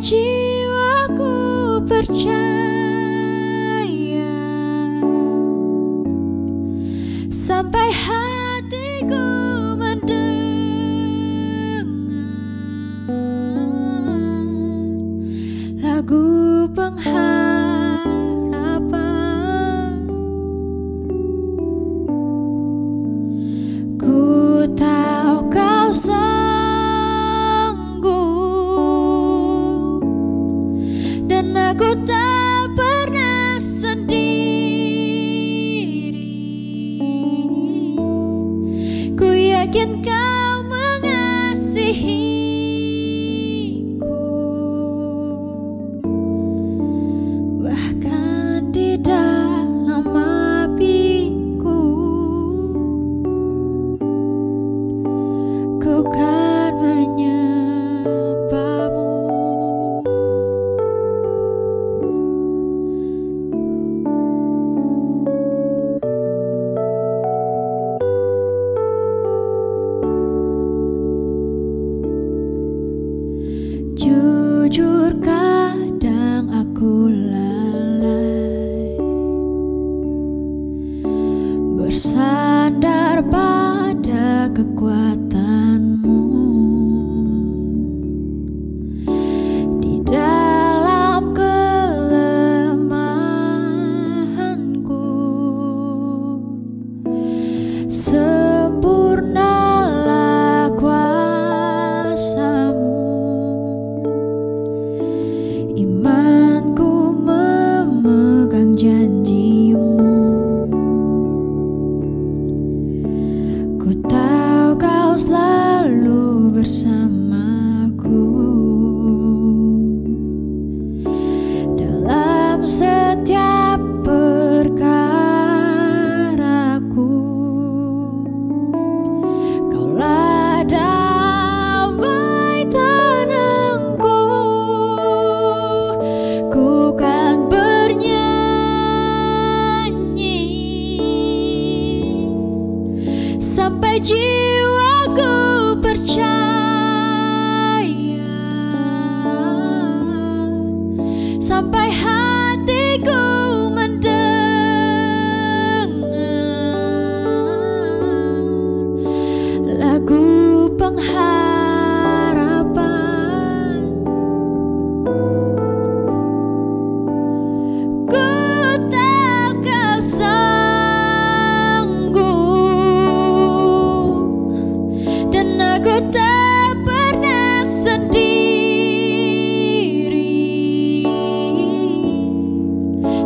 jiwaku percaya, sampai hatiku mendengar lagu pengharapan. Ku tahu kau sanggup, dan aku tak pernah sendiri. Ku yakin kau mengasihiku, bahkan di dalam apiku. Ku kan menyembahmu. Jujur kadang aku lalai, bersandar pada kekuatanmu. Di dalam kelemahanku, sempurnalah kuasamu. Imanku memegang janjimu. Ku tahu kau selalu bersamaku dalam setiap perkaraku. Kaulah damai tenangku. Ku kan bernyanyi sampai jiwaku percaya, sampai hatiku mendengar lagu pengharapan. Ku tak kau sanggup, dan aku tak pernah sendiri.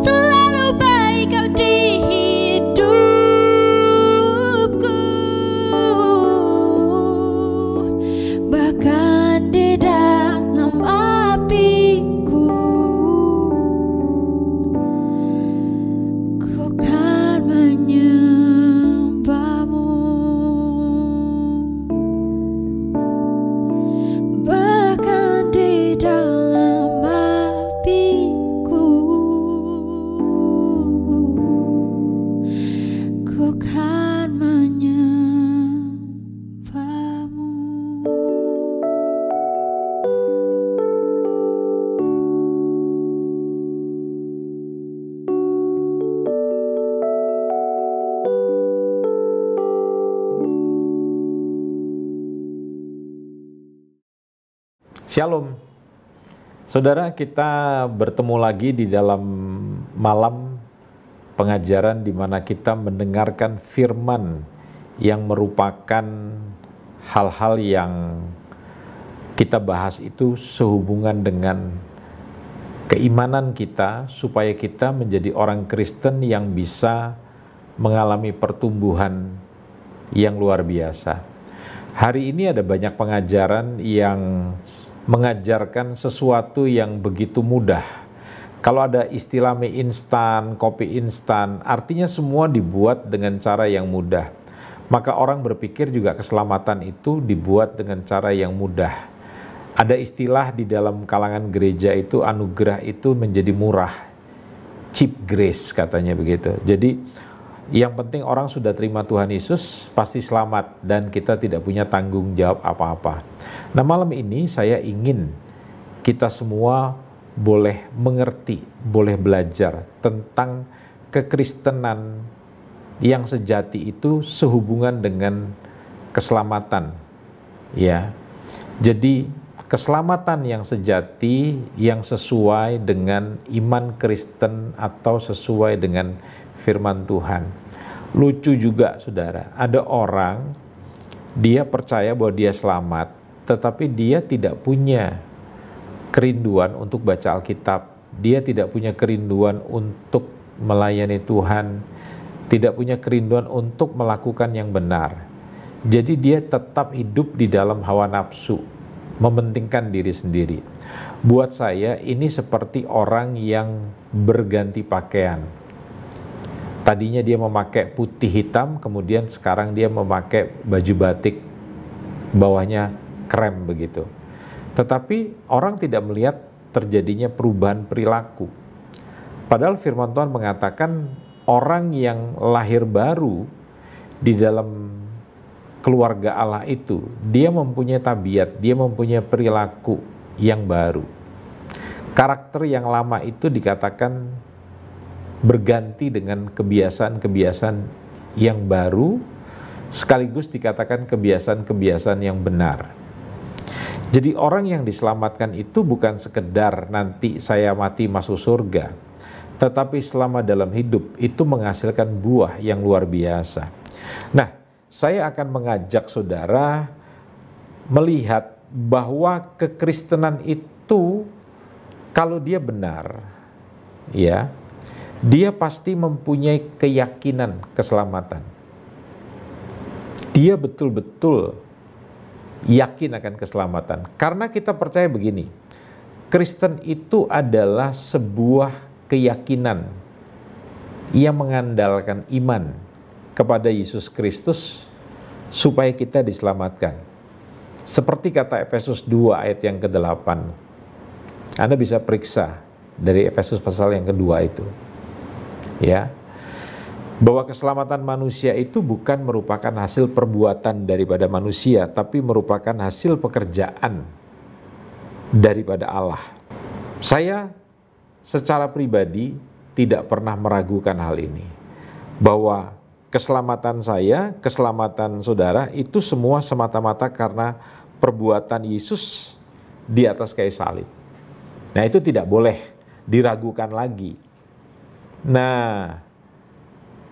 Selalu baik kau di hidupku, bahkan di dalam apiku. Ku kan menyembahmu, bahkan di dalam apiku. Ku kan menyembahmu. Shalom. Saudara, kita bertemu lagi di dalam malam pengajaran di mana kita mendengarkan firman yang merupakan hal-hal yang kita bahas itu sehubungan dengan keimanan kita, supaya kita menjadi orang Kristen yang bisa mengalami pertumbuhan yang luar biasa. Hari ini ada banyak pengajaran yang mengajarkan sesuatu yang begitu mudah. Kalau ada istilah mie instan, kopi instan, artinya semua dibuat dengan cara yang mudah. Maka orang berpikir juga keselamatan itu dibuat dengan cara yang mudah. Ada istilah di dalam kalangan gereja itu, anugerah itu menjadi murah. Cheap grace katanya begitu. Jadi yang penting orang sudah terima Tuhan Yesus pasti selamat dan kita tidak punya tanggung jawab apa-apa. Nah, malam ini saya ingin kita semua boleh mengerti, boleh belajar tentang kekristenan yang sejati itu sehubungan dengan keselamatan. Ya. Jadi keselamatan yang sejati yang sesuai dengan iman Kristen atau sesuai dengan firman Tuhan. Lucu juga saudara, ada orang dia percaya bahwa dia selamat, tetapi dia tidak punya kerinduan untuk baca Alkitab, dia tidak punya kerinduan untuk melayani Tuhan, tidak punya kerinduan untuk melakukan yang benar. Jadi dia tetap hidup di dalam hawa nafsu, mementingkan diri sendiri. Buat saya ini seperti orang yang berganti pakaian. Tadinya dia memakai putih hitam, kemudian sekarang dia memakai baju batik, bawahnya krem begitu. Tetapi orang tidak melihat terjadinya perubahan perilaku. Padahal firman Tuhan mengatakan orang yang lahir baru di dalam keluarga Allah itu, dia mempunyai tabiat, dia mempunyai perilaku yang baru. Karakter yang lama itu dikatakan berganti dengan kebiasaan-kebiasaan yang baru, sekaligus dikatakan kebiasaan-kebiasaan yang benar. Jadi orang yang diselamatkan itu bukan sekedar nanti saya mati masuk surga, tetapi selama dalam hidup itu menghasilkan buah yang luar biasa. Nah, saya akan mengajak saudara melihat bahwa kekristenan itu kalau dia benar, ya, dia pasti mempunyai keyakinan keselamatan. Dia betul-betul yakin akan keselamatan. Karena kita percaya begini, Kristen itu adalah sebuah keyakinan yang mengandalkan iman kepada Yesus Kristus supaya kita diselamatkan. Seperti kata Efesus 2 ayat yang ke-8. Anda bisa periksa dari Efesus pasal yang kedua itu. Ya. Bahwa keselamatan manusia itu bukan merupakan hasil perbuatan daripada manusia, tapi merupakan hasil pekerjaan daripada Allah. Saya secara pribadi tidak pernah meragukan hal ini, bahwa keselamatan saya, keselamatan saudara itu semua semata-mata karena perbuatan Yesus di atas kayu salib. Nah, itu tidak boleh diragukan lagi. Nah,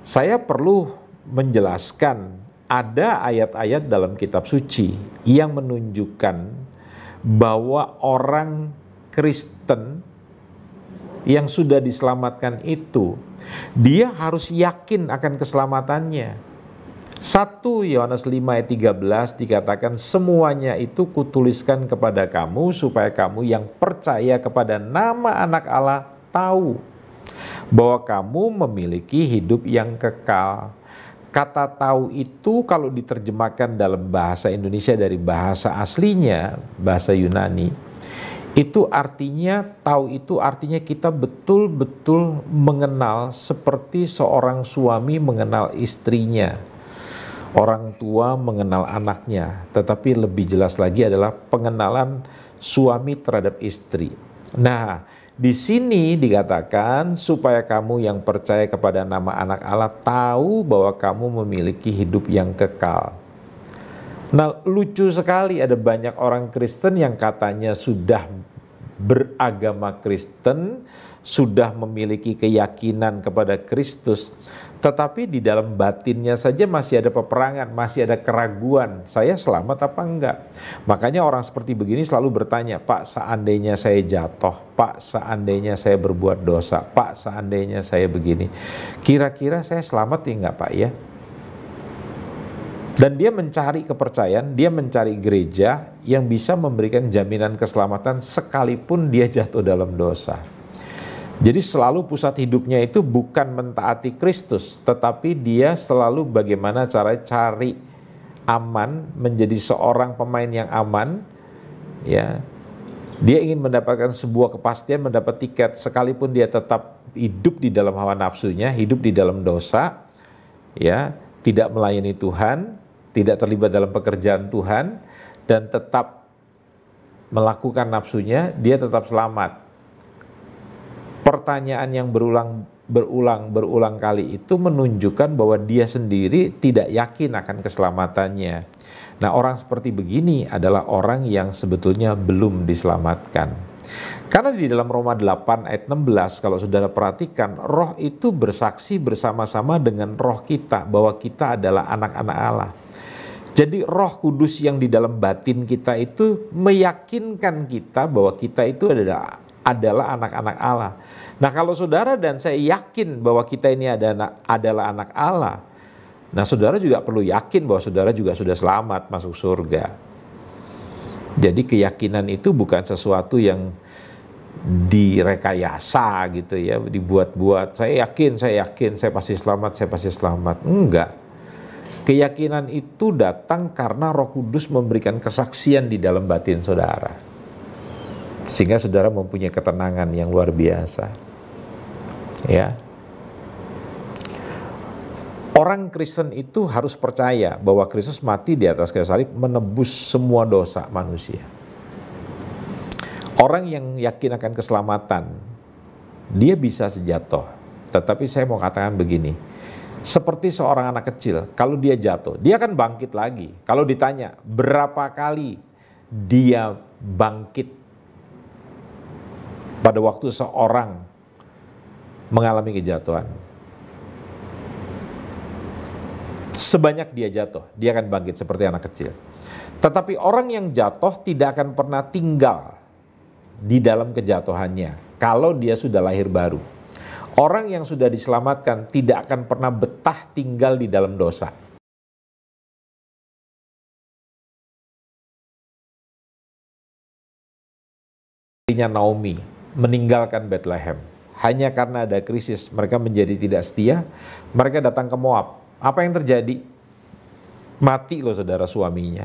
saya perlu menjelaskan ada ayat-ayat dalam kitab suci yang menunjukkan bahwa orang Kristen yang sudah diselamatkan itu, dia harus yakin akan keselamatannya. 1 Yohanes 5 ayat 13 dikatakan, semuanya itu kutuliskan kepada kamu supaya kamu yang percaya kepada nama anak Allah tahu bahwa kamu memiliki hidup yang kekal. Kata tahu itu kalau diterjemahkan dalam bahasa Indonesia dari bahasa aslinya, bahasa Yunani, itu artinya, tahu itu artinya kita betul-betul mengenal seperti seorang suami mengenal istrinya, orang tua mengenal anaknya, tetapi lebih jelas lagi adalah pengenalan suami terhadap istri. Nah, di sini dikatakan supaya kamu yang percaya kepada nama anak Allah tahu bahwa kamu memiliki hidup yang kekal. Nah, lucu sekali ada banyak orang Kristen yang katanya sudah beragama Kristen, sudah memiliki keyakinan kepada Kristus, tetapi di dalam batinnya saja masih ada peperangan, masih ada keraguan, saya selamat apa enggak. Makanya orang seperti begini selalu bertanya, Pak, seandainya saya jatuh, Pak, seandainya saya berbuat dosa, Pak, seandainya saya begini, kira-kira saya selamat ya enggak Pak ya? Dan dia mencari kepercayaan, dia mencari gereja yang bisa memberikan jaminan keselamatan sekalipun dia jatuh dalam dosa. Jadi selalu pusat hidupnya itu bukan mentaati Kristus, tetapi dia selalu bagaimana cara cari aman, menjadi seorang pemain yang aman, ya. Dia ingin mendapatkan sebuah kepastian, mendapat tiket sekalipun dia tetap hidup di dalam hawa nafsunya, hidup di dalam dosa, ya, tidak melayani Tuhan, tidak terlibat dalam pekerjaan Tuhan, dan tetap melakukan nafsunya, dia tetap selamat. Pertanyaan yang berulang kali itu menunjukkan bahwa dia sendiri tidak yakin akan keselamatannya. Nah, orang seperti begini adalah orang yang sebetulnya belum diselamatkan. Karena di dalam Roma 8 ayat 16, kalau saudara perhatikan, roh itu bersaksi bersama-sama dengan roh kita bahwa kita adalah anak-anak Allah. Jadi Roh Kudus yang di dalam batin kita itu meyakinkan kita bahwa kita itu adalah anak-anak Allah. Nah, kalau saudara dan saya yakin bahwa kita ini adalah anak Allah, nah saudara juga perlu yakin bahwa saudara juga sudah selamat masuk surga. Jadi keyakinan itu bukan sesuatu yang direkayasa gitu ya, dibuat-buat. Saya yakin, saya pasti selamat. Enggak. Keyakinan itu datang karena Roh Kudus memberikan kesaksian di dalam batin saudara. Sehingga saudara mempunyai ketenangan yang luar biasa. Ya. Orang Kristen itu harus percaya bahwa Kristus mati di atas kayu salib menebus semua dosa manusia. Orang yang yakin akan keselamatan, dia bisa jatuh. Tetapi saya mau katakan begini, seperti seorang anak kecil, kalau dia jatuh, dia akan bangkit lagi. Kalau ditanya berapa kali dia bangkit pada waktu seorang mengalami kejatuhan, sebanyak dia jatuh, dia akan bangkit seperti anak kecil. Tetapi orang yang jatuh tidak akan pernah tinggal di dalam kejatuhannya kalau dia sudah lahir baru. Orang yang sudah diselamatkan tidak akan pernah betah tinggal di dalam dosa. Naomi meninggalkan Bethlehem hanya karena ada krisis, mereka menjadi tidak setia, mereka datang ke Moab. Apa yang terjadi? Mati loh saudara suaminya.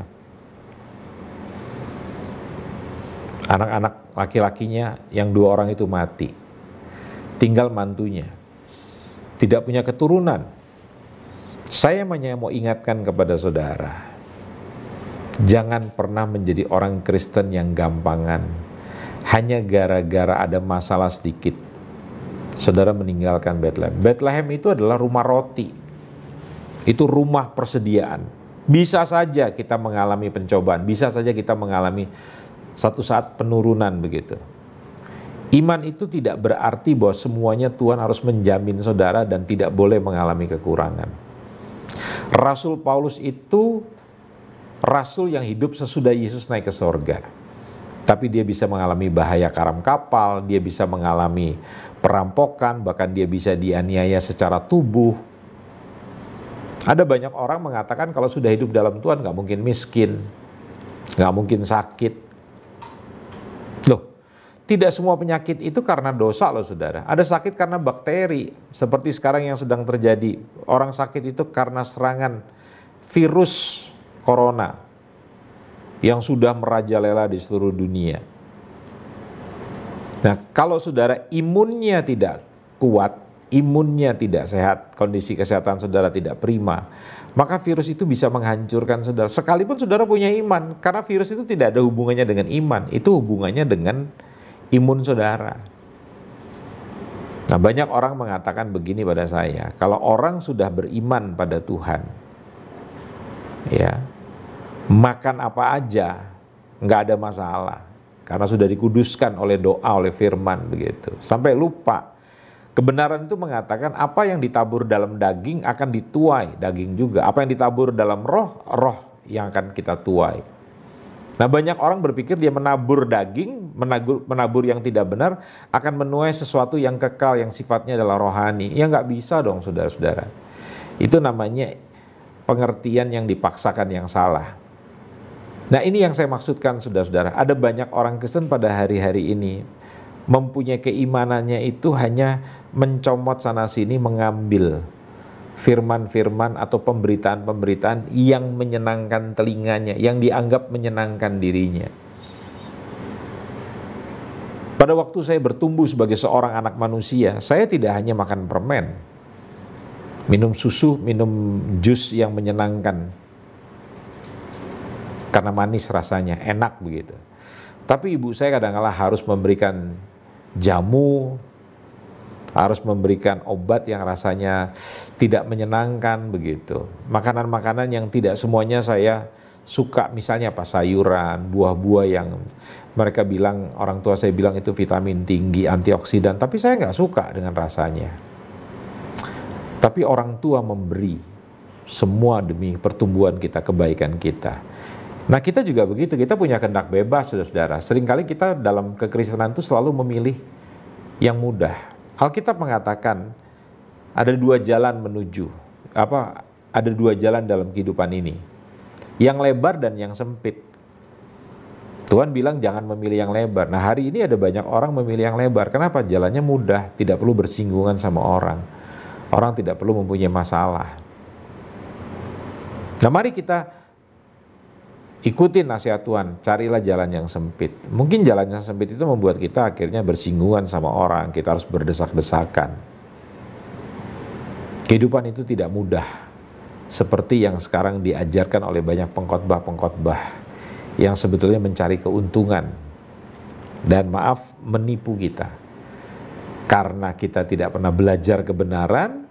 Anak-anak laki-lakinya yang 2 orang itu mati. Tinggal mantunya. Tidak punya keturunan. Saya hanya mau ingatkan kepada saudara, jangan pernah menjadi orang Kristen yang gampangan. Hanya gara-gara ada masalah sedikit, saudara meninggalkan Bethlehem. Bethlehem itu adalah rumah roti. Itu rumah persediaan. Bisa saja kita mengalami pencobaan, bisa saja kita mengalami satu saat penurunan begitu. Iman itu tidak berarti bahwa semuanya Tuhan harus menjamin saudara dan tidak boleh mengalami kekurangan. Rasul Paulus itu rasul yang hidup sesudah Yesus naik ke sorga. Tapi dia bisa mengalami bahaya karam kapal, dia bisa mengalami perampokan, bahkan dia bisa dianiaya secara tubuh. Ada banyak orang mengatakan kalau sudah hidup dalam Tuhan gak mungkin miskin, gak mungkin sakit. Loh, tidak semua penyakit itu karena dosa loh saudara. Ada sakit karena bakteri, seperti sekarang yang sedang terjadi. Orang sakit itu karena serangan virus corona yang sudah merajalela di seluruh dunia. Nah, kalau saudara imunnya tidak kuat, imunnya tidak sehat, kondisi kesehatan saudara tidak prima, maka virus itu bisa menghancurkan saudara. Sekalipun saudara punya iman, karena virus itu tidak ada hubungannya dengan iman, itu hubungannya dengan imun saudara. Nah, banyak orang mengatakan begini pada saya, kalau orang sudah beriman pada Tuhan, ya, makan apa aja nggak ada masalah, karena sudah dikuduskan oleh doa, oleh firman begitu. Sampai lupa, kebenaran itu mengatakan apa yang ditabur dalam daging akan dituai daging juga, apa yang ditabur dalam roh, roh yang akan kita tuai. Nah, banyak orang berpikir dia menabur daging, menabur yang tidak benar, akan menuai sesuatu yang kekal, yang sifatnya adalah rohani. Ya nggak bisa dong saudara-saudara. Itu namanya pengertian yang dipaksakan yang salah. Nah, ini yang saya maksudkan saudara-saudara. Ada banyak orang Kristen pada hari-hari ini mempunyai keimanannya itu hanya mencomot sana-sini, mengambil firman-firman atau pemberitaan-pemberitaan yang menyenangkan telinganya, yang dianggap menyenangkan dirinya. Pada waktu saya bertumbuh sebagai seorang anak manusia, saya tidak hanya makan permen, minum susu, minum jus yang menyenangkan, karena manis rasanya, enak begitu. Tapi ibu saya kadang-kala harus memberikan jamu, harus memberikan obat yang rasanya tidak menyenangkan begitu. Makanan-makanan yang tidak semuanya saya suka, misalnya apa, sayuran, buah-buah yang mereka bilang, orang tua saya bilang itu vitamin tinggi, antioksidan, tapi saya nggak suka dengan rasanya. Tapi orang tua memberi semua demi pertumbuhan kita, kebaikan kita. Nah kita juga begitu, kita punya kehendak bebas, saudara-saudara. Seringkali kita dalam kekristenan itu selalu memilih yang mudah. Alkitab mengatakan ada dua jalan menuju, ada dua jalan dalam kehidupan ini. Yang lebar dan yang sempit. Tuhan bilang jangan memilih yang lebar. Nah hari ini ada banyak orang memilih yang lebar. Kenapa? Jalannya mudah, tidak perlu bersinggungan sama orang. Orang tidak perlu mempunyai masalah. Nah mari kita ikutin nasihat Tuhan, carilah jalan yang sempit. Mungkin jalan yang sempit itu membuat kita akhirnya bersinggungan sama orang, kita harus berdesak-desakan. Kehidupan itu tidak mudah, seperti yang sekarang diajarkan oleh banyak pengkhotbah-pengkhotbah yang sebetulnya mencari keuntungan dan maaf menipu kita. Karena kita tidak pernah belajar kebenaran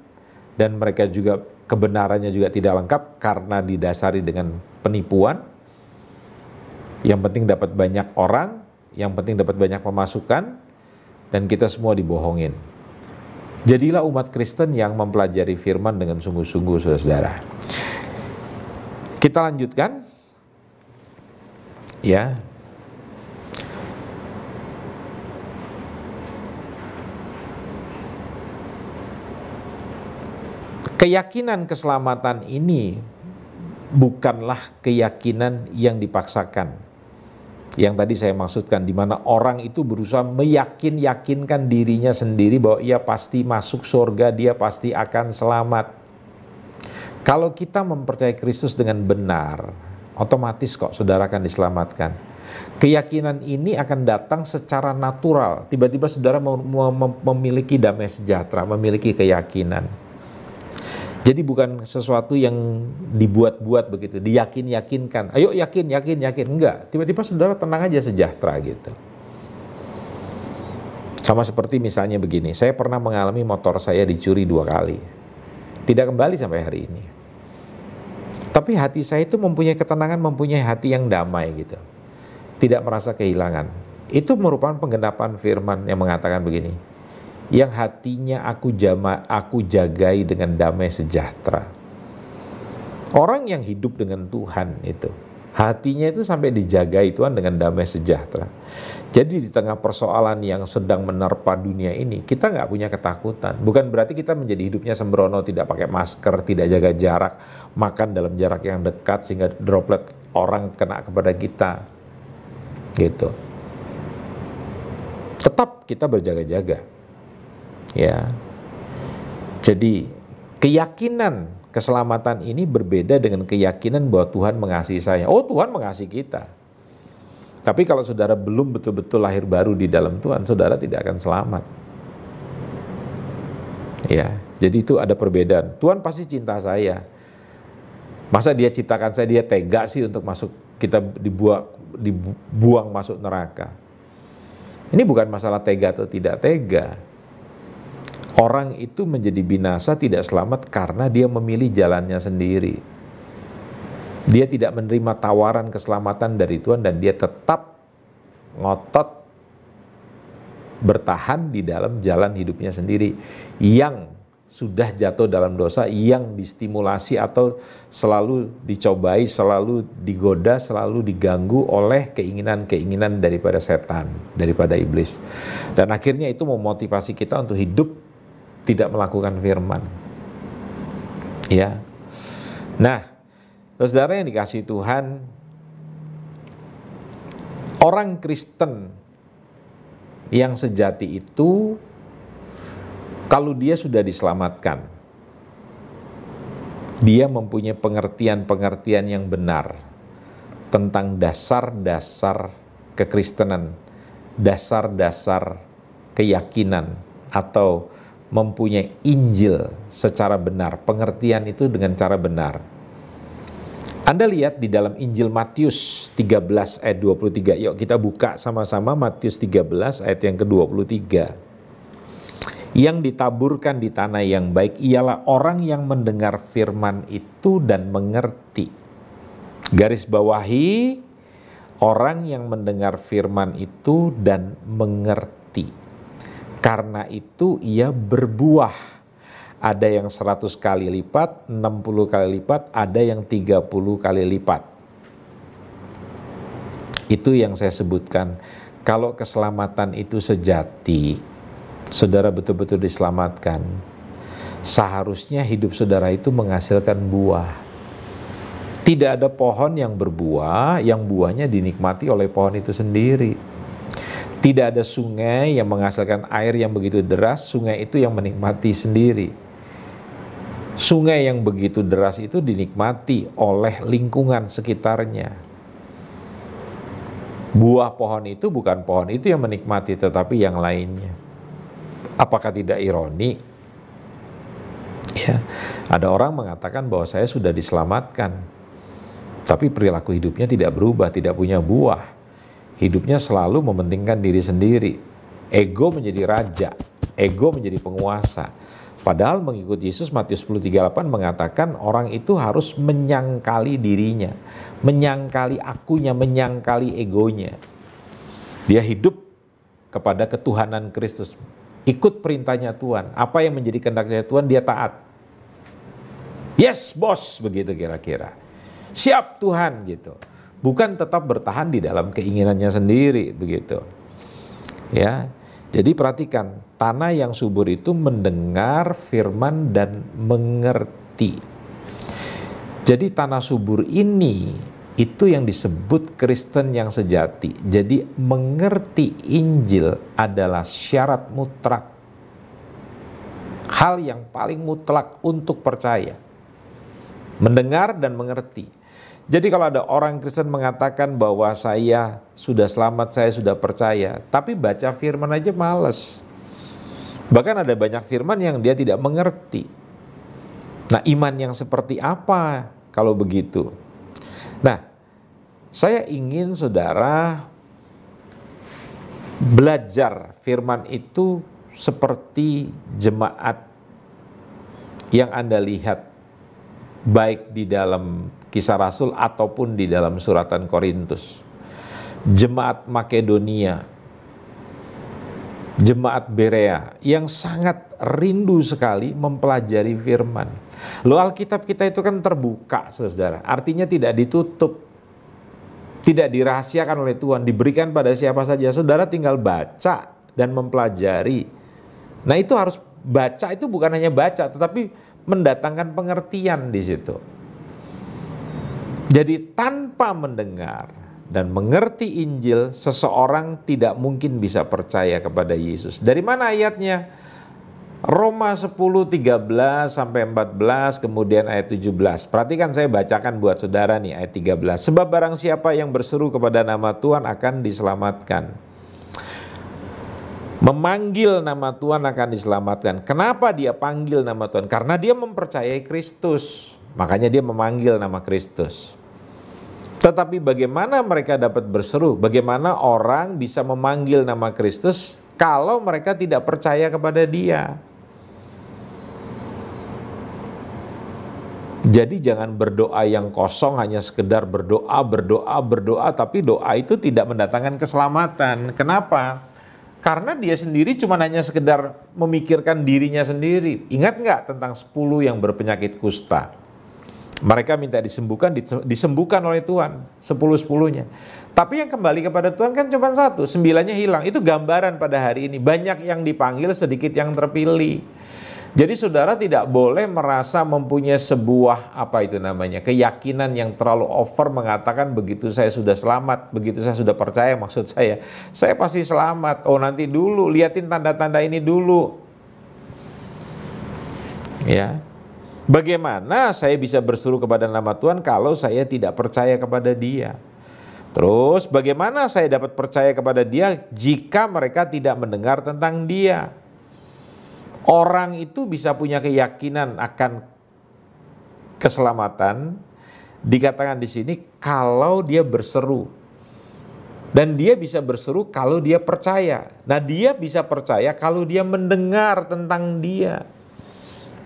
dan mereka juga kebenarannya juga tidak lengkap karena didasari dengan penipuan. Yang penting dapat banyak orang, yang penting dapat banyak pemasukan, dan kita semua dibohongin. Jadilah umat Kristen yang mempelajari firman dengan sungguh-sungguh, saudara-saudara. Kita lanjutkan. Ya. Keyakinan keselamatan ini bukanlah keyakinan yang dipaksakan. Yang tadi saya maksudkan, di mana orang itu berusaha meyakinkan dirinya sendiri bahwa ia pasti masuk surga, dia pasti akan selamat. Kalau kita mempercayai Kristus dengan benar, otomatis kok saudara akan diselamatkan. Keyakinan ini akan datang secara natural. Tiba-tiba saudara memiliki damai sejahtera, memiliki keyakinan. Jadi bukan sesuatu yang dibuat-buat begitu, diyakinkan. Ayo yakin. Enggak, tiba-tiba saudara tenang aja, sejahtera gitu. Sama seperti misalnya begini, saya pernah mengalami motor saya dicuri 2 kali. Tidak kembali sampai hari ini. Tapi hati saya itu mempunyai ketenangan, mempunyai hati yang damai gitu. Tidak merasa kehilangan. Itu merupakan penggenapan firman yang mengatakan begini. Yang hatinya aku jagai dengan damai sejahtera. Orang yang hidup dengan Tuhan itu, hatinya itu sampai dijagai Tuhan dengan damai sejahtera. Jadi di tengah persoalan yang sedang menerpa dunia ini, kita nggak punya ketakutan. Bukan berarti kita menjadi hidupnya sembrono, tidak pakai masker, tidak jaga jarak, makan dalam jarak yang dekat sehingga droplet orang kena kepada kita. Gitu. Tetap kita berjaga-jaga. Ya, jadi keyakinan keselamatan ini berbeda dengan keyakinan bahwa Tuhan mengasihi saya. Oh, Tuhan mengasihi kita. Tapi kalau saudara belum betul-betul lahir baru di dalam Tuhan, saudara tidak akan selamat. Ya, jadi itu ada perbedaan. Tuhan pasti cinta saya. Masa dia ciptakan saya, dia tega sih untuk masuk, kita dibuang masuk neraka. Ini bukan masalah tega atau tidak tega. Orang itu menjadi binasa tidak selamat karena dia memilih jalannya sendiri. Dia tidak menerima tawaran keselamatan dari Tuhan dan dia tetap ngotot bertahan di dalam jalan hidupnya sendiri yang sudah jatuh dalam dosa, yang distimulasi atau selalu dicobai, selalu digoda, selalu diganggu oleh keinginan-keinginan daripada setan, daripada iblis. Dan akhirnya itu memotivasi kita untuk hidup tidak melakukan firman. Ya. Nah, saudara yang dikasihi Tuhan, orang Kristen yang sejati itu kalau dia sudah diselamatkan, dia mempunyai pengertian-pengertian yang benar tentang dasar-dasar kekristenan, dasar-dasar keyakinan atau mempunyai Injil secara benar, pengertian itu dengan cara benar. Anda lihat di dalam Injil Matius 13 ayat 23. Yuk kita buka sama-sama Matius 13 ayat yang ke-23. Yang ditaburkan di tanah yang baik ialah orang yang mendengar firman itu dan mengerti. Garis bawahi, orang yang mendengar firman itu dan mengerti. Karena itu ia berbuah. Ada yang 100 kali lipat, 60 kali lipat, ada yang 30 kali lipat. Itu yang saya sebutkan. Kalau keselamatan itu sejati, saudara betul-betul diselamatkan, seharusnya hidup saudara itu menghasilkan buah. Tidak ada pohon yang berbuah, yang buahnya dinikmati oleh pohon itu sendiri. Tidak ada sungai yang menghasilkan air yang begitu deras, sungai itu yang menikmati sendiri. Sungai yang begitu deras itu dinikmati oleh lingkungan sekitarnya. Buah pohon itu bukan pohon itu yang menikmati, tetapi yang lainnya. Apakah tidak ironi? Ya, ada orang mengatakan bahwa saya sudah diselamatkan, tapi perilaku hidupnya tidak berubah, tidak punya buah. Hidupnya selalu mementingkan diri sendiri. Ego menjadi raja, ego menjadi penguasa. Padahal mengikut Yesus Matius 10:38 mengatakan orang itu harus menyangkali dirinya, menyangkali akunya, menyangkali egonya. Dia hidup kepada ketuhanan Kristus, ikut perintahnya Tuhan. Apa yang menjadi kehendaknya Tuhan dia taat. Yes bos, begitu kira-kira. Siap Tuhan gitu. Bukan tetap bertahan di dalam keinginannya sendiri begitu. Ya. Jadi perhatikan, tanah yang subur itu mendengar firman dan mengerti. Jadi tanah subur ini itu yang disebut Kristen yang sejati. Jadi mengerti Injil adalah syarat mutlak. Hal yang paling mutlak untuk percaya. Mendengar dan mengerti. Jadi kalau ada orang Kristen mengatakan bahwa saya sudah selamat, saya sudah percaya, tapi baca firman aja males. Bahkan ada banyak firman yang dia tidak mengerti. Nah, iman yang seperti apa kalau begitu? Nah, saya ingin saudara belajar firman itu seperti jemaat yang Anda lihat baik di dalam Kisah Rasul ataupun di dalam suratan Korintus. Jemaat Makedonia, jemaat Berea yang sangat rindu sekali mempelajari firman. Loh, Alkitab kita itu kan terbuka, saudara. Artinya tidak ditutup, tidak dirahasiakan oleh Tuhan, diberikan pada siapa saja. Saudara tinggal baca dan mempelajari. Nah, itu harus baca, itu bukan hanya baca, tetapi mendatangkan pengertian di situ. Jadi tanpa mendengar dan mengerti Injil, seseorang tidak mungkin bisa percaya kepada Yesus. Dari mana ayatnya? Roma 10:13 sampai 14, kemudian ayat 17. Perhatikan, saya bacakan buat saudara nih ayat 13. Sebab barang siapa yang berseru kepada nama Tuhan akan diselamatkan. Memanggil nama Tuhan akan diselamatkan. Kenapa dia panggil nama Tuhan? Karena dia mempercayai Kristus. Makanya dia memanggil nama Kristus. Tetapi bagaimana mereka dapat berseru? Bagaimana orang bisa memanggil nama Kristus kalau mereka tidak percaya kepada Dia? Jadi jangan berdoa yang kosong, hanya sekedar berdoa, tapi doa itu tidak mendatangkan keselamatan. Kenapa? Karena dia sendiri cuma hanya sekedar memikirkan dirinya sendiri. Ingat nggak tentang 10 yang berpenyakit kusta? Mereka minta disembuhkan oleh Tuhan, 10-10-nya. Tapi yang kembali kepada Tuhan kan cuma 1, 9-nya hilang. Itu gambaran pada hari ini. Banyak yang dipanggil, sedikit yang terpilih. Jadi saudara tidak boleh merasa mempunyai sebuah keyakinan yang terlalu over mengatakan begitu saya sudah selamat, begitu saya sudah percaya, maksud saya pasti selamat. Oh nanti dulu, liatin tanda-tanda ini dulu. Ya. Bagaimana saya bisa berseru kepada nama Tuhan kalau saya tidak percaya kepada Dia? Terus bagaimana saya dapat percaya kepada Dia jika mereka tidak mendengar tentang Dia? Orang itu bisa punya keyakinan akan keselamatan Dikatakan di sini kalau dia berseru. Dan dia bisa berseru kalau dia percaya. Nah, dia bisa percaya kalau dia mendengar tentang dia.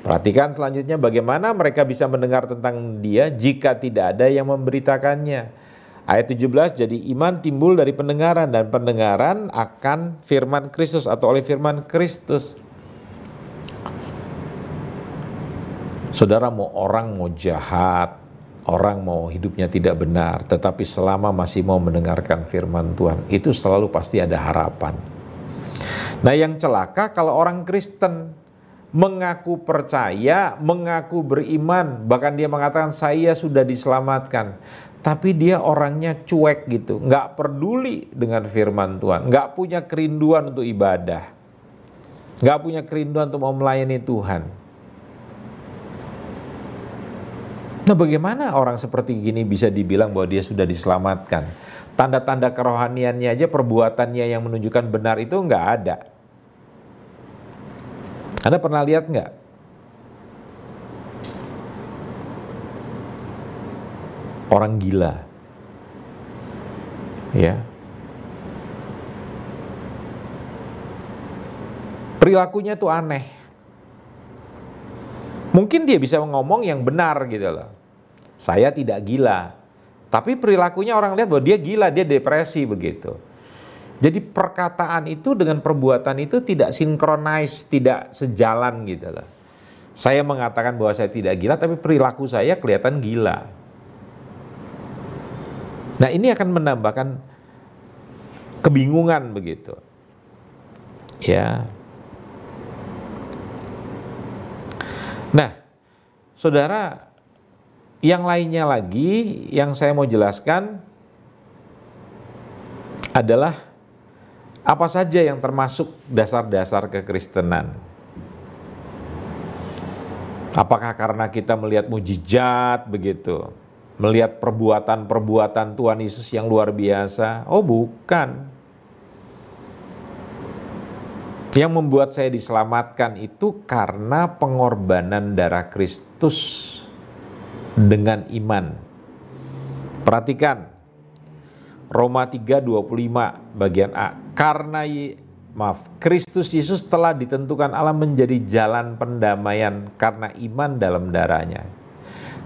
Perhatikan selanjutnya bagaimana mereka bisa mendengar tentang dia jika tidak ada yang memberitakannya. Ayat 17, jadi iman timbul dari pendengaran dan pendengaran akan firman Kristus atau oleh firman Kristus. Saudara, orang mau jahat, orang mau hidupnya tidak benar, tetapi selama masih mau mendengarkan firman Tuhan, itu selalu pasti ada harapan. Nah, yang celaka kalau orang Kristen mengaku percaya, mengaku beriman, bahkan dia mengatakan saya sudah diselamatkan, tapi dia orangnya cuek gitu, nggak peduli dengan firman Tuhan, nggak punya kerinduan untuk ibadah, nggak punya kerinduan untuk mau melayani Tuhan. Nah, bagaimana orang seperti gini bisa dibilang bahwa dia sudah diselamatkan? Tanda-tanda kerohaniannya aja, perbuatannya yang menunjukkan benar itu nggak ada. Anda pernah lihat nggak? Orang gila. Ya. Perilakunya tuh aneh. Mungkin dia bisa ngomong yang benar gitu loh. Saya tidak gila. Tapi perilakunya orang lihat bahwa dia gila, dia depresi begitu. Jadi perkataan itu dengan perbuatan itu tidak sinkronis, tidak sejalan gitu loh. Saya mengatakan bahwa saya tidak gila, tapi perilaku saya kelihatan gila. Nah, ini akan menambahkan kebingungan begitu. Ya. Nah, saudara, yang lainnya lagi yang saya mau jelaskan adalah apa saja yang termasuk dasar-dasar kekristenan. Apakah karena kita melihat mujizat begitu, melihat perbuatan-perbuatan Tuhan Yesus yang luar biasa? Oh, bukan. Yang membuat saya diselamatkan itu karena pengorbanan darah Kristus dengan iman. Perhatikan Roma 3:25 bagian A. Karena Kristus Yesus telah ditentukan Allah menjadi jalan pendamaian karena iman dalam darahnya.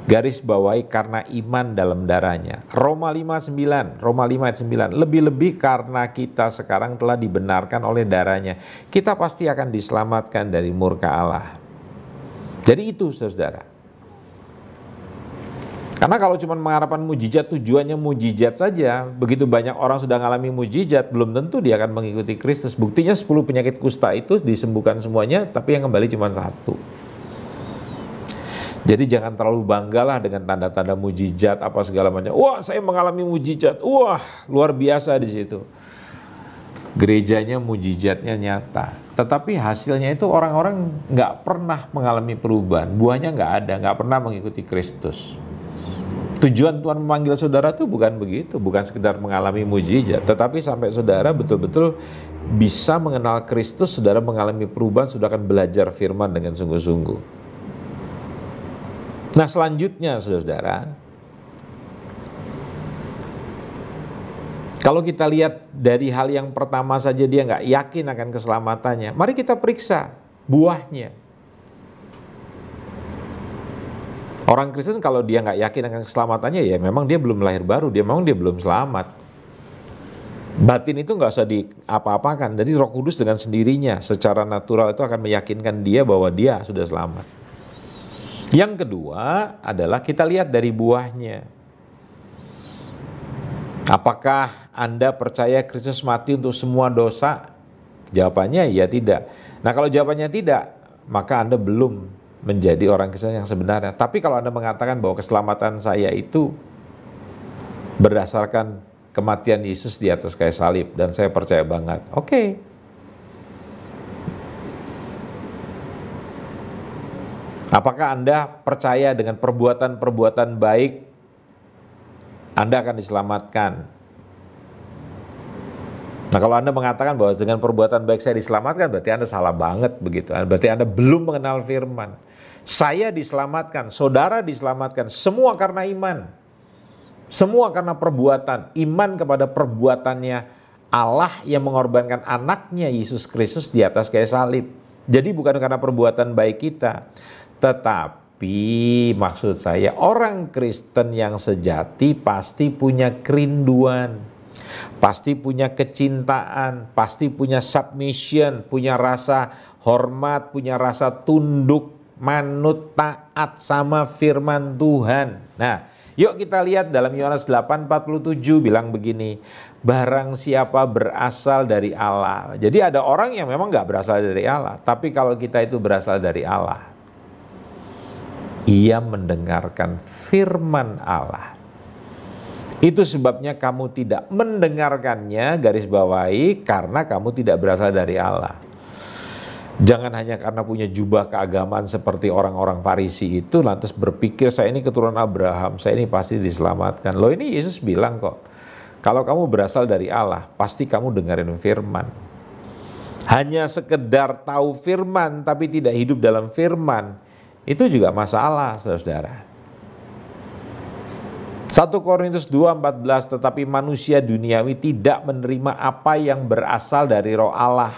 Garis bawahi karena iman dalam darahnya. Roma 5:9, Roma 5 ayat 9. Lebih-lebih karena kita sekarang telah dibenarkan oleh darahnya, kita pasti akan diselamatkan dari murka Allah. Jadi itu saudara. Karena kalau cuma mengharapkan mujizat, tujuannya mujizat saja, begitu banyak orang sudah mengalami mujizat, belum tentu dia akan mengikuti Kristus. Buktinya 10 penyakit kusta itu disembuhkan semuanya, tapi yang kembali cuma 1. Jadi jangan terlalu banggalah dengan tanda-tanda mujizat apa segala macam. Wah, saya mengalami mujizat. Wah, luar biasa di situ. Gerejanya mujizatnya nyata. Tetapi hasilnya itu orang-orang nggak pernah mengalami perubahan. Buahnya nggak ada, nggak pernah mengikuti Kristus. Tujuan Tuhan memanggil saudara itu bukan begitu, bukan sekedar mengalami mujizat, tetapi sampai saudara betul-betul bisa mengenal Kristus, saudara mengalami perubahan, saudara akan belajar firman dengan sungguh-sungguh. Nah, selanjutnya saudara, kalau kita lihat dari hal yang pertama saja dia nggak yakin akan keselamatannya, mari kita periksa buahnya. Orang Kristen kalau dia nggak yakin akan keselamatannya, ya memang dia belum lahir baru, dia belum selamat. Batin itu nggak usah diapa-apakan. Jadi Roh Kudus dengan sendirinya secara natural itu akan meyakinkan dia bahwa dia sudah selamat. Yang kedua adalah kita lihat dari buahnya. Apakah Anda percaya Kristus mati untuk semua dosa? Jawabannya ya tidak. Nah, kalau jawabannya tidak, maka Anda belum menjadi orang Kristen yang sebenarnya. Tapi kalau Anda mengatakan bahwa keselamatan saya itu berdasarkan kematian Yesus di atas kayu salib dan saya percaya banget, oke. Apakah Anda percaya dengan perbuatan-perbuatan baik Anda akan diselamatkan? Nah, kalau Anda mengatakan bahwa dengan perbuatan baik saya diselamatkan, berarti Anda salah banget begitu. Berarti Anda belum mengenal firman. Saya diselamatkan, saudara diselamatkan, semua karena iman. Semua karena perbuatan, iman kepada perbuatannya Allah yang mengorbankan anaknya Yesus Kristus di atas kayu salib. Jadi bukan karena perbuatan baik kita, tetapi maksud saya orang Kristen yang sejati pasti punya kerinduan, pasti punya kecintaan, pasti punya submission, punya rasa hormat, punya rasa tunduk, manut, taat sama firman Tuhan. Nah, yuk kita lihat dalam Yohanes 8:47 bilang begini, barang siapa berasal dari Allah. Jadi ada orang yang memang gak berasal dari Allah, tapi kalau kita itu berasal dari Allah, ia mendengarkan firman Allah. Itu sebabnya kamu tidak mendengarkannya, garis bawahi, karena kamu tidak berasal dari Allah. Jangan hanya karena punya jubah keagamaan seperti orang-orang Farisi itu lantas berpikir saya ini keturunan Abraham, saya ini pasti diselamatkan. Loh, ini Yesus bilang kok, kalau kamu berasal dari Allah, pasti kamu dengerin firman. Hanya sekedar tahu firman tapi tidak hidup dalam firman, itu juga masalah, saudara. 1 Korintus 2:14, tetapi manusia duniawi tidak menerima apa yang berasal dari Roh Allah.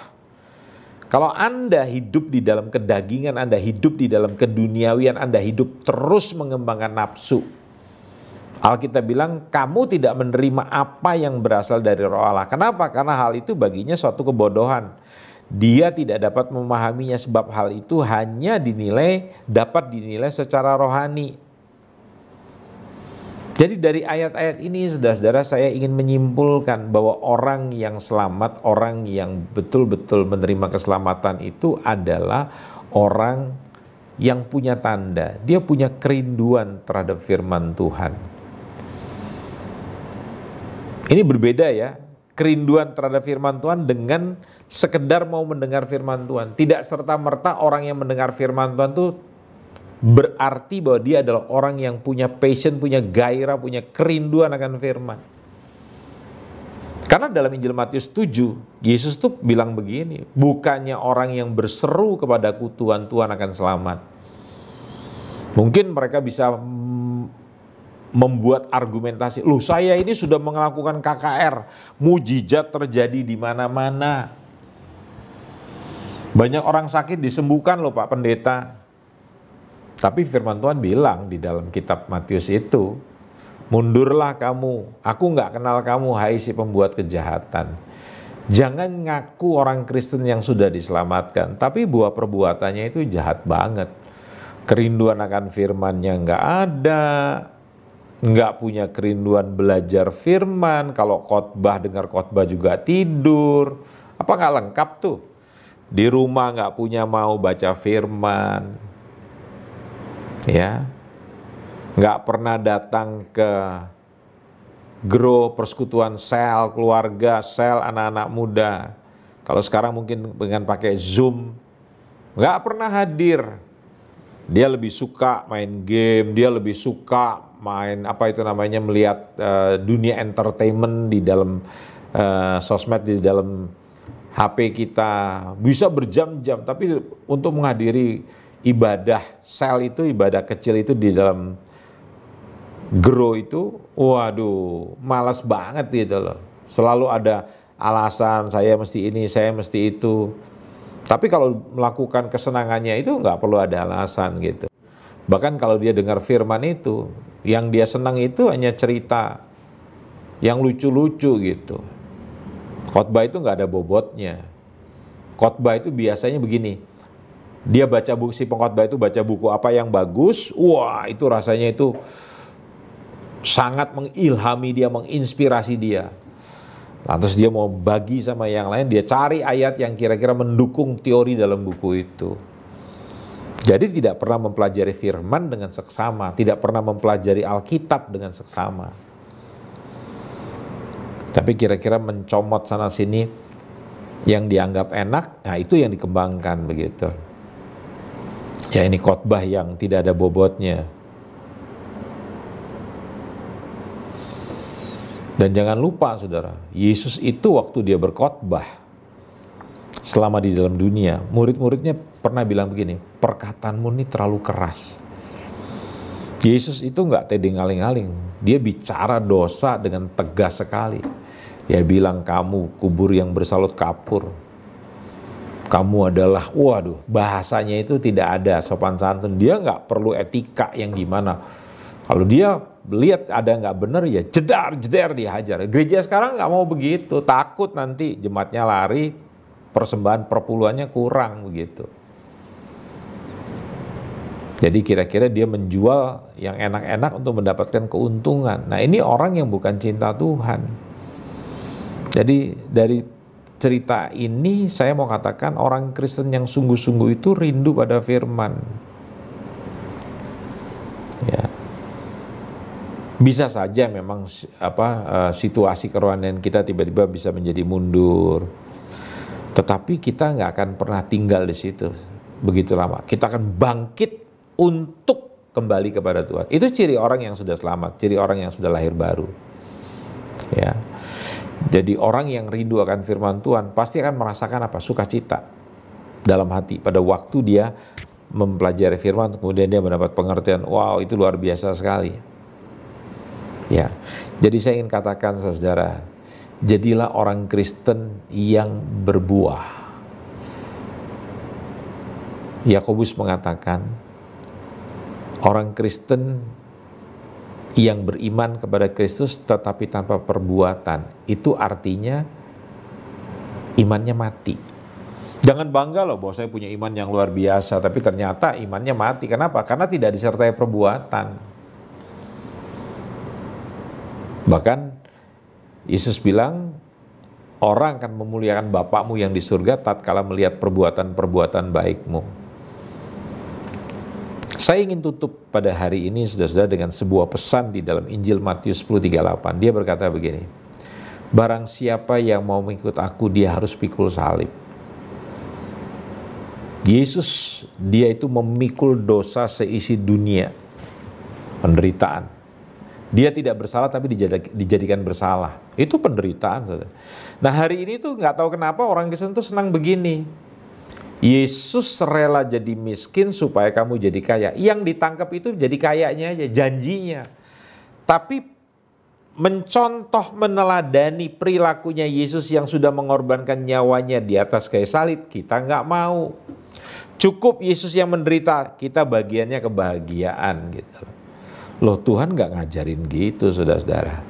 Kalau Anda hidup di dalam kedagingan, Anda hidup di dalam keduniawian, Anda hidup terus mengembangkan nafsu. Alkitab bilang kamu tidak menerima apa yang berasal dari Roh Allah. Kenapa? Karena hal itu baginya suatu kebodohan. Dia tidak dapat memahaminya sebab hal itu hanya dapat dinilai secara rohani. Jadi dari ayat-ayat ini, saudara-saudara, saya ingin menyimpulkan bahwa orang yang selamat, orang yang betul-betul menerima keselamatan itu adalah orang yang punya tanda. Dia punya kerinduan terhadap firman Tuhan. Ini berbeda ya, kerinduan terhadap firman Tuhan dengan sekedar mau mendengar firman Tuhan. Tidak serta-merta orang yang mendengar firman Tuhan itu berarti bahwa dia adalah orang yang punya passion, punya gairah, punya kerinduan akan firman. Karena dalam Injil Matius 7, Yesus tuh bilang begini, bukannya orang yang berseru kepadaku Tuhan, Tuhan akan selamat. Mungkin mereka bisa membuat argumentasi, loh saya ini sudah melakukan KKR, mujizat terjadi di mana-mana. Banyak orang sakit disembuhkan loh Pak Pendeta. Tapi firman Tuhan bilang di dalam kitab Matius itu, mundurlah kamu, aku gak kenal kamu, hai si pembuat kejahatan. Jangan ngaku orang Kristen yang sudah diselamatkan, tapi buah perbuatannya itu jahat banget. Kerinduan akan firmannya gak ada, gak punya kerinduan belajar firman, kalau khotbah dengar khotbah juga tidur. Apa gak lengkap tuh? Di rumah gak punya mau baca firman, ya, nggak pernah datang ke grow, persekutuan sel, keluarga, sel anak-anak muda. Kalau sekarang mungkin dengan pakai Zoom, nggak pernah hadir. Dia lebih suka main game, dia lebih suka main melihat dunia entertainment di dalam sosmed, di dalam HP kita. Bisa berjam-jam, tapi untuk menghadiri ibadah sel itu, ibadah kecil itu di dalam grow itu, waduh, malas banget gitu loh. Selalu ada alasan, saya mesti ini, saya mesti itu. Tapi kalau melakukan kesenangannya itu nggak perlu ada alasan gitu. Bahkan kalau dia dengar firman itu, yang dia senang itu hanya cerita yang lucu-lucu gitu. Khotbah itu nggak ada bobotnya. Khotbah itu biasanya begini, dia baca buku, si pengkhotbah itu baca buku apa yang bagus, wah itu rasanya itu sangat mengilhami dia, menginspirasi dia. Lantas dia mau bagi sama yang lain, dia cari ayat yang kira-kira mendukung teori dalam buku itu. Jadi tidak pernah mempelajari firman dengan seksama, tidak pernah mempelajari Alkitab dengan seksama. Tapi kira-kira mencomot sana sini yang dianggap enak, nah itu yang dikembangkan begitu. Ya ini khotbah yang tidak ada bobotnya. Dan jangan lupa saudara, Yesus itu waktu dia berkhotbah selama di dalam dunia, murid-muridnya pernah bilang begini, perkataanmu ini terlalu keras. Yesus itu nggak tedeng aling-aling, dia bicara dosa dengan tegas sekali. Dia bilang, kamu kubur yang bersalut kapur. Kamu adalah, waduh, bahasanya itu tidak ada sopan santun. Dia nggak perlu etika yang gimana. Kalau dia lihat ada nggak benar ya jedar dihajar. Gereja sekarang nggak mau begitu, takut nanti jemaatnya lari, persembahan perpuluhannya kurang begitu. Jadi kira-kira dia menjual yang enak-enak untuk mendapatkan keuntungan. Nah ini orang yang bukan cinta Tuhan. Jadi dari cerita ini saya mau katakan orang Kristen yang sungguh-sungguh itu rindu pada firman. Ya. Bisa saja memang situasi kerohanian kita tiba-tiba bisa menjadi mundur. Tetapi kita nggak akan pernah tinggal di situ begitu lama. Kita akan bangkit untuk kembali kepada Tuhan. Itu ciri orang yang sudah selamat, ciri orang yang sudah lahir baru. Ya. Jadi orang yang rindu akan firman Tuhan pasti akan merasakan sukacita dalam hati pada waktu dia mempelajari firman, kemudian dia mendapat pengertian, wow itu luar biasa sekali. Ya, jadi saya ingin katakan saudara, jadilah orang Kristen yang berbuah. Yakobus mengatakan, orang Kristen yang beriman kepada Kristus tetapi tanpa perbuatan, itu artinya imannya mati. Jangan bangga loh bahwa saya punya iman yang luar biasa, tapi ternyata imannya mati. Kenapa? Karena tidak disertai perbuatan. Bahkan Yesus bilang, orang akan memuliakan Bapakmu yang di surga tatkala melihat perbuatan-perbuatan baikmu. Saya ingin tutup pada hari ini saudara-saudara dengan sebuah pesan di dalam Injil Matius 10:38. Dia berkata begini, barang siapa yang mau mengikut aku, dia harus pikul salib. Yesus, dia itu memikul dosa seisi dunia, penderitaan. Dia tidak bersalah tapi dijadikan bersalah. Itu penderitaan, saudara. Nah hari ini tuh nggak tahu kenapa orang Kristen tuh senang begini. Yesus rela jadi miskin supaya kamu jadi kaya. Yang ditangkap itu jadi kayanya aja, janjinya. Tapi mencontoh, meneladani perilakunya Yesus yang sudah mengorbankan nyawanya di atas kayu salib, kita nggak mau. Cukup Yesus yang menderita, kita bagiannya kebahagiaan gitu loh. Loh Tuhan gak ngajarin gitu saudara-saudara.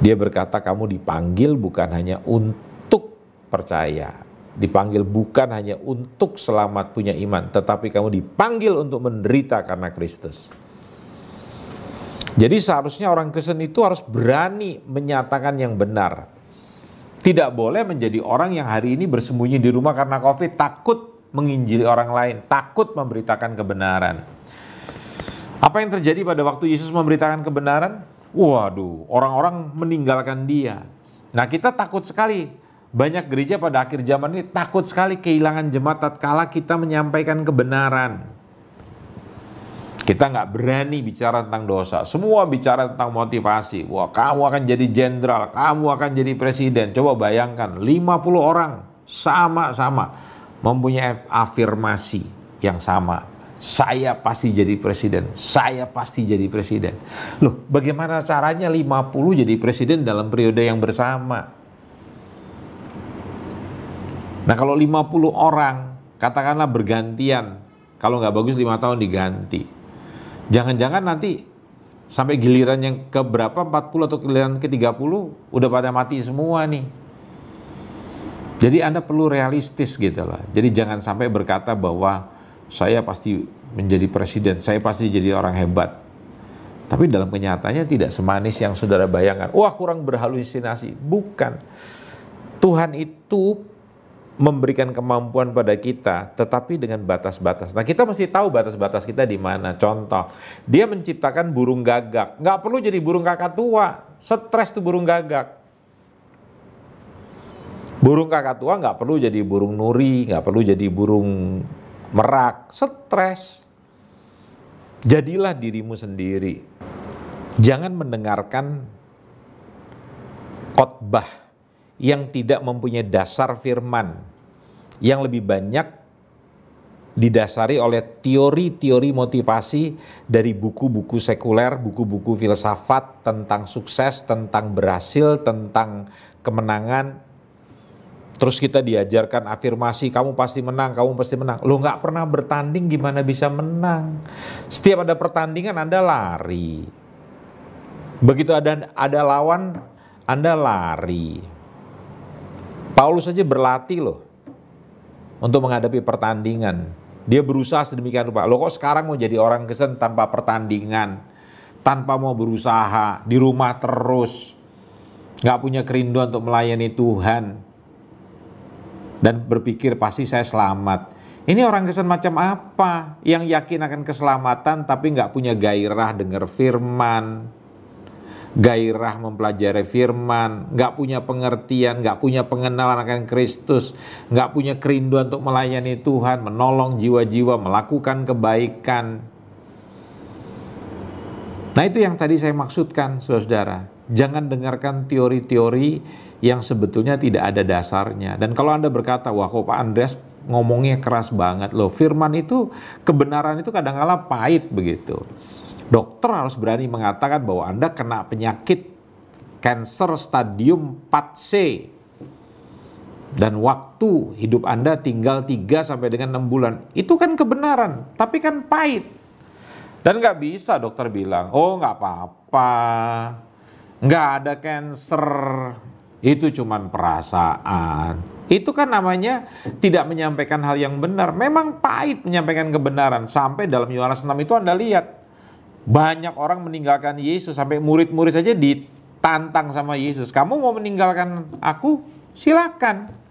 Dia berkata kamu dipanggil bukan hanya untuk percaya, dipanggil bukan hanya untuk selamat punya iman, tetapi kamu dipanggil untuk menderita karena Kristus. Jadi seharusnya orang Kristen itu harus berani menyatakan yang benar. Tidak boleh menjadi orang yang hari ini bersembunyi di rumah karena COVID, takut menginjili orang lain, takut memberitakan kebenaran. Apa yang terjadi pada waktu Yesus memberitakan kebenaran? Waduh, orang-orang meninggalkan dia. Nah kita takut sekali. Banyak gereja pada akhir zaman ini takut sekali kehilangan jemaat tatkala kita menyampaikan kebenaran. Kita nggak berani bicara tentang dosa. Semua bicara tentang motivasi. Wah kamu akan jadi jenderal, kamu akan jadi presiden. Coba bayangkan 50 orang sama-sama mempunyai afirmasi yang sama. Saya pasti jadi presiden, saya pasti jadi presiden. Loh, bagaimana caranya 50 jadi presiden dalam periode yang bersama? Nah, kalau 50 orang, katakanlah bergantian, kalau nggak bagus 5 tahun diganti. Jangan-jangan nanti sampai giliran yang ke berapa, 40 atau giliran ke 30, udah pada mati semua nih. Jadi Anda perlu realistis gitu lah. Jadi jangan sampai berkata bahwa saya pasti menjadi presiden, saya pasti jadi orang hebat. Tapi dalam kenyataannya tidak semanis yang saudara bayangkan. Wah kurang berhalusinasi. Bukan. Tuhan itu memberikan kemampuan pada kita, tetapi dengan batas-batas. Nah kita mesti tahu batas-batas kita di mana. Contoh, dia menciptakan burung gagak. Nggak perlu jadi burung kakatua. Stres tuh burung gagak. Burung kakatua nggak perlu jadi burung nuri, nggak perlu jadi burung merak, stres. Jadilah dirimu sendiri. Jangan mendengarkan khotbah yang tidak mempunyai dasar firman, yang lebih banyak didasari oleh teori-teori motivasi dari buku-buku sekuler, buku-buku filsafat tentang sukses, tentang berhasil, tentang kemenangan. Terus kita diajarkan afirmasi, kamu pasti menang, kamu pasti menang. Lo nggak pernah bertanding, gimana bisa menang? Setiap ada pertandingan Anda lari. Begitu ada lawan, Anda lari. Paulus saja berlatih loh untuk menghadapi pertandingan. Dia berusaha sedemikian rupa. Lo kok sekarang mau jadi orang Kristen tanpa pertandingan, tanpa mau berusaha, di rumah terus, gak punya kerinduan untuk melayani Tuhan, dan berpikir pasti saya selamat. Ini orang Kristen macam apa? Yang yakin akan keselamatan tapi gak punya gairah dengar firman, gairah mempelajari firman, gak punya pengertian, gak punya pengenalan akan Kristus, gak punya kerinduan untuk melayani Tuhan, menolong jiwa-jiwa, melakukan kebaikan. Nah, itu yang tadi saya maksudkan, saudara. Jangan dengarkan teori-teori yang sebetulnya tidak ada dasarnya. Dan kalau Anda berkata, wah kok Pak Andreas ngomongnya keras banget. Loh, firman itu, kebenaran itu kadang-kala pahit begitu. Dokter harus berani mengatakan bahwa Anda kena penyakit kanker stadium 4C. Dan waktu hidup Anda tinggal 3 sampai dengan 6 bulan. Itu kan kebenaran, tapi kan pahit. Dan gak bisa dokter bilang, oh gak apa-apa, gak ada kanker, itu cuman perasaan. Itu kan namanya tidak menyampaikan hal yang benar. Memang pahit menyampaikan kebenaran. Sampai dalam Yohanes 6 itu Anda lihat, banyak orang meninggalkan Yesus, sampai murid-murid saja ditantang sama Yesus. Kamu mau meninggalkan aku? Silakan.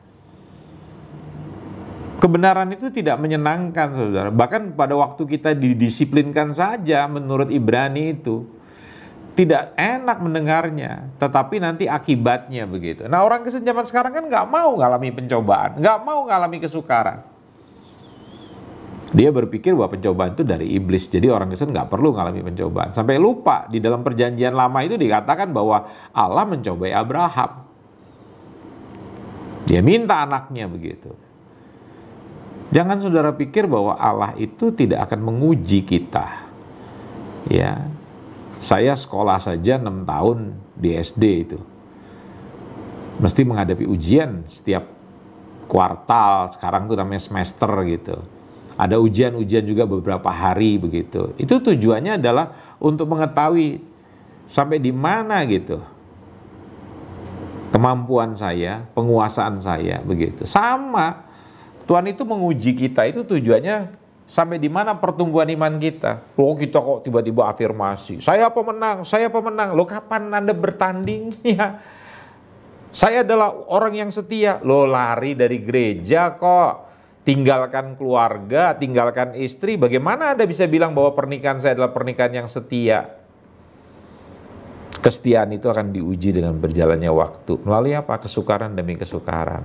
Kebenaran itu tidak menyenangkan, saudara. Bahkan pada waktu kita didisiplinkan saja menurut Ibrani itu, tidak enak mendengarnya. Tetapi nanti akibatnya begitu. Nah, orang Kristen zaman sekarang kan gak mau ngalami pencobaan, gak mau ngalami kesukaran. Dia berpikir bahwa pencobaan itu dari iblis. Jadi orang Kristen gak perlu ngalami pencobaan. Sampai lupa di dalam perjanjian lama itu dikatakan bahwa Allah mencobai Abraham. Dia minta anaknya begitu. Jangan saudara pikir bahwa Allah itu tidak akan menguji kita. Ya, saya sekolah saja 6 tahun di SD itu. Mesti menghadapi ujian setiap kuartal. Sekarang itu namanya semester gitu. Ada ujian-ujian juga beberapa hari begitu. Itu tujuannya adalah untuk mengetahui sampai di mana gitu kemampuan saya, penguasaan saya begitu. Sama, Tuhan itu menguji kita itu tujuannya sampai di mana pertumbuhan iman kita. Loh, kita kok tiba-tiba afirmasi, saya pemenang, saya pemenang. Loh, kapan Anda bertanding ya? Saya adalah orang yang setia. Loh, lari dari gereja kok. Tinggalkan keluarga, tinggalkan istri. Bagaimana Anda bisa bilang bahwa pernikahan saya adalah pernikahan yang setia? Kesetiaan itu akan diuji dengan berjalannya waktu. Melalui apa? Kesukaran demi kesukaran.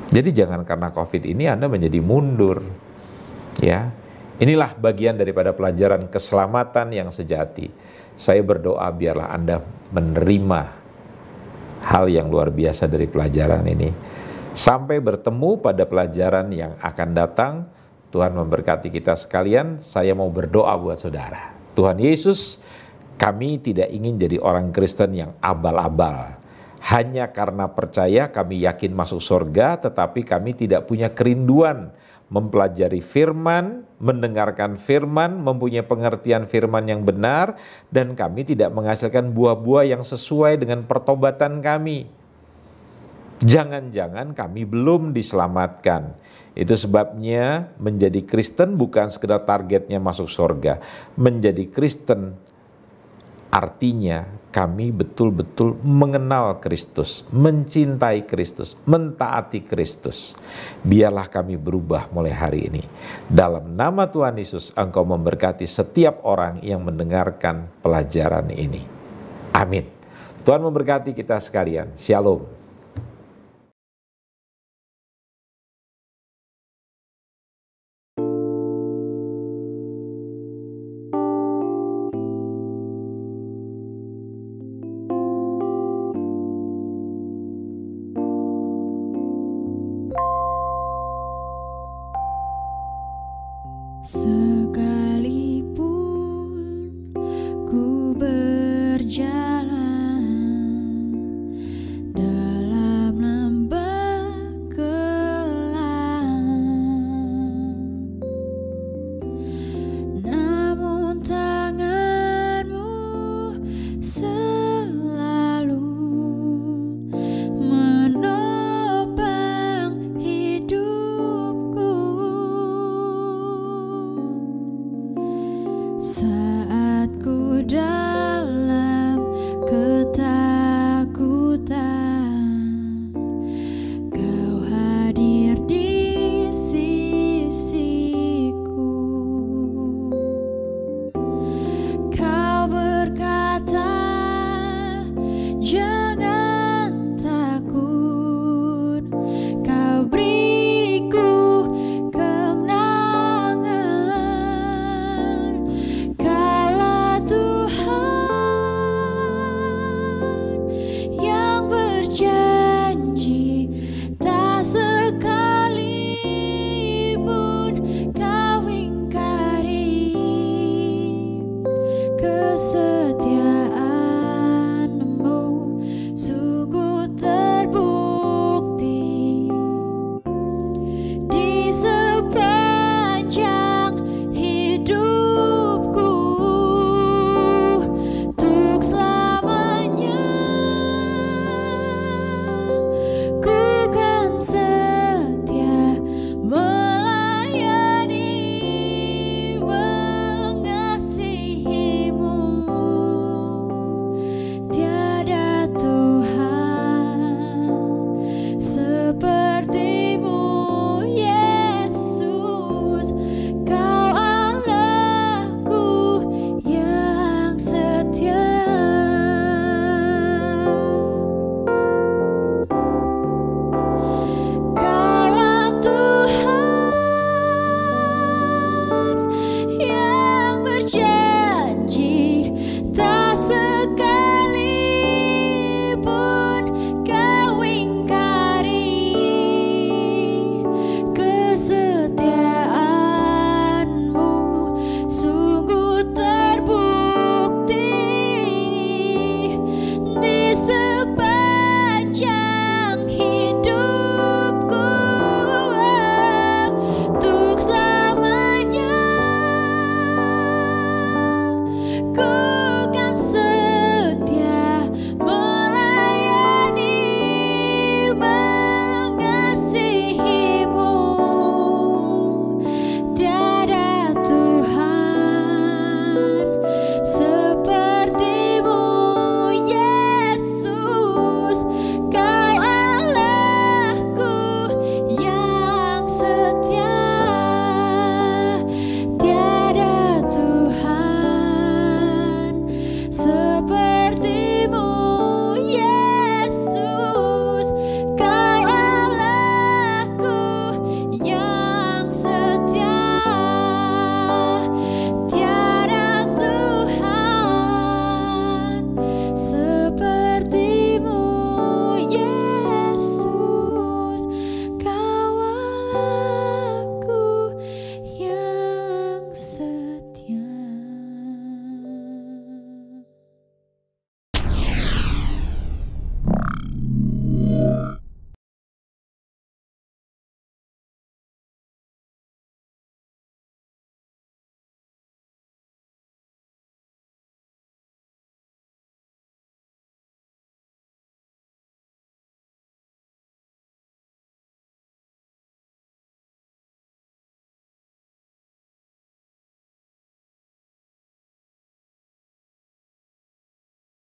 Jadi jangan karena COVID ini Anda menjadi mundur. Ya, inilah bagian daripada pelajaran keselamatan yang sejati. Saya berdoa biarlah Anda menerima hal yang luar biasa dari pelajaran ini. Sampai bertemu pada pelajaran yang akan datang. Tuhan memberkati kita sekalian. Saya mau berdoa buat saudara. Tuhan Yesus, kami tidak ingin jadi orang Kristen yang abal-abal. Hanya karena percaya kami yakin masuk surga, tetapi kami tidak punya kerinduan mempelajari firman, mendengarkan firman, mempunyai pengertian firman yang benar, dan kami tidak menghasilkan buah-buah yang sesuai dengan pertobatan kami. Jangan-jangan kami belum diselamatkan. Itu sebabnya menjadi Kristen bukan sekedar targetnya masuk surga. Menjadi Kristen artinya kami betul-betul mengenal Kristus, mencintai Kristus, mentaati Kristus. Biarlah kami berubah mulai hari ini. Dalam nama Tuhan Yesus, Engkau memberkati setiap orang yang mendengarkan pelajaran ini. Amin. Tuhan memberkati kita sekalian. Shalom. So